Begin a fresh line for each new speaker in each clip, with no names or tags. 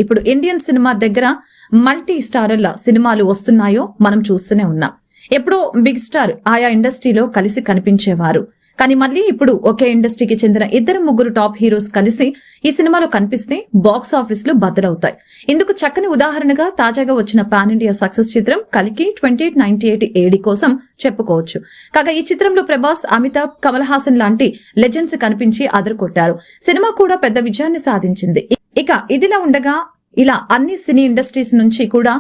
ఇప్పుడు Indian cinema దగ్గర multi స్టారర్ల సినిమాలు వస్తున్నాయో మనం చూస్తూనే ఉన్నాం. ఎప్పుడో బిగ్ స్టార్ ఆయా ఇండస్ట్రీలో కలిసి కనిపించేవారు. కానీ మళ్ళీ ఇప్పుడు ఒకే ఇండస్ట్రీకి చెందిన 2-3 టాప్ హీరోస్ కలిసి ఈ సినిమాలో కనిపిస్తే బాక్స్ ఆఫీసులు బద్దలవుతాయి. ఇందుకు చక్కని ఉదాహరణగా తాజాగా వచ్చిన పాన్ ఇండియా సక్సెస్ చిత్రం కల్కి 2898 AD కోసం చెప్పుకోవచ్చు. కాగా ఈ చిత్రంలో ప్రభాస్, అమితాబ్, కమల్ హాసన్ లాంటి లెజెండ్స్ కనిపించి అదరకొట్టారు. సినిమా కూడా పెద్ద విజయాన్ని సాధించింది. ఇక ఇదిలా ఉండగా ఇలా అన్ని సినీ ఇండస్ట్రీస్ నుంచి కూడా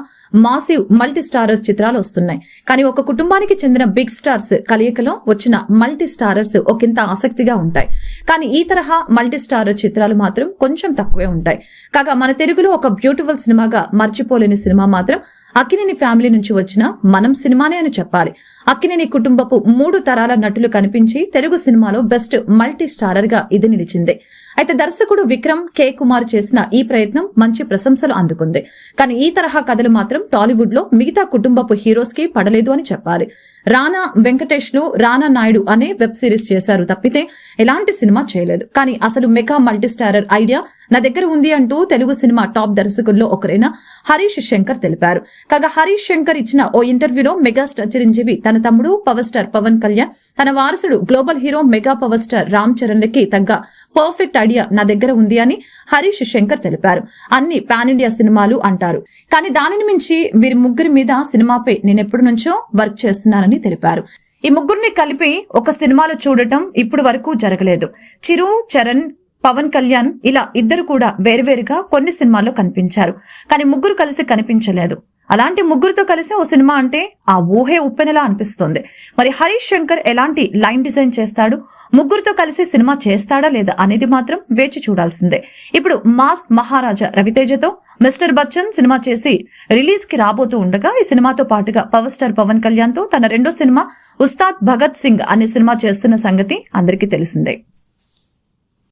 మాసివ్ మల్టీ స్టారర్స్ చిత్రాలు వస్తున్నాయి. కానీ ఒక కుటుంబానికి చెందిన బిగ్ స్టార్స్ కలయికలో వచ్చిన మల్టీ స్టారర్స్ ఒకంత ఆసక్తిగా ఉంటాయి. కానీ ఈ తరహా మల్టీ స్టారర్ చిత్రాలు మాత్రం కొంచెం తక్కువే ఉంటాయి. కాగా మన తెలుగులో ఒక బ్యూటిఫుల్ సినిమాగా మర్చిపోలేని సినిమా మాత్రం అక్కినేని ఫ్యామిలీ నుంచి వచ్చిన మనం సినిమానే అని చెప్పాలి. అక్కినేని కుటుంబపు 3 తరాల నటులు కనిపించి తెలుగు సినిమాలో బెస్ట్ మల్టీ స్టారర్ గా ఇది నిలిచింది. అయితే దర్శకుడు విక్రమ్ కే కుమార్ చేసిన ఈ ప్రయత్నం మంచి ప్రశంసలు అందుకుంది. కానీ ఈ తరహా కథలు మాత్రం టాలీవుడ్ లో మిగతా కుటుంబపు హీరోస్ కి పడలేదు అని చెప్పాలి. రానా వెంకటేష్ లు రానా నాయుడు అనే వెబ్ సిరీస్ చేశారు తప్పితే ఎలాంటి సినిమా చేయలేదు. కానీ అసలు మెగా మల్టీ స్టారర్ ఐడియా నా దగ్గర ఉంది అంటూ తెలుగు సినిమా టాప్ దర్శకుల్లో ఒకరైన హరీష్ శంకర్ తెలిపారు. కాగా హరీష్ శంకర్ ఇచ్చిన ఓ ఇంటర్వ్యూలో మెగాస్టార్ చిరంజీవి తన తమ్ముడు పవర్ స్టార్ పవన్ కళ్యాణ్, తన వారసుడు global hero mega power star Ram Charan లకి తగ్గ పర్ఫెక్ట్ ఐడియా నా దగ్గర ఉంది అని హరీష్ శంకర్ తెలిపారు. అన్ని పాన్ ఇండియా సినిమాలు అంటారు, కానీ దానిని మించి వీరి ముగ్గురి మీద సినిమాపై నేనెప్పటి నుంచో వర్క్ చేస్తున్నానని తెలిపారు. ఈ ముగ్గురిని కలిపి ఒక సినిమాలో చూడటం ఇప్పుడు వరకు జరగలేదు. చిరు, చరణ్, పవన్ కళ్యాణ్ ఇలా ఇద్దరు కూడా వేరువేరుగా కొన్ని సినిమాల్లో కనిపించారు. కానీ ముగ్గురు కలిసి కనిపించలేదు. అలాంటి ముగ్గురితో కలిసి ఓ సినిమా అంటే ఆ ఊహే ఉప్పెనలా అనిపిస్తుంది. మరి హరీష్ శంకర్ ఎలాంటి లైన్ డిజైన్ చేస్తాడు, ముగ్గురితో కలిసి సినిమా చేస్తాడా లేదా అనేది మాత్రం వేచి చూడాల్సిందే. ఇప్పుడు మాస్ మహారాజా రవితేజతో మిస్టర్ బచ్చన్ సినిమా చేసి రిలీజ్ కి రాబోతూ ఉండగా ఈ సినిమాతో పాటుగా పవర్ స్టార్ పవన్ కళ్యాణ్ తో తన రెండో సినిమా ఉస్తాద్ భగత్ సింగ్ అనే సినిమా చేస్తున్న సంగతి అందరికీ తెలిసిందే.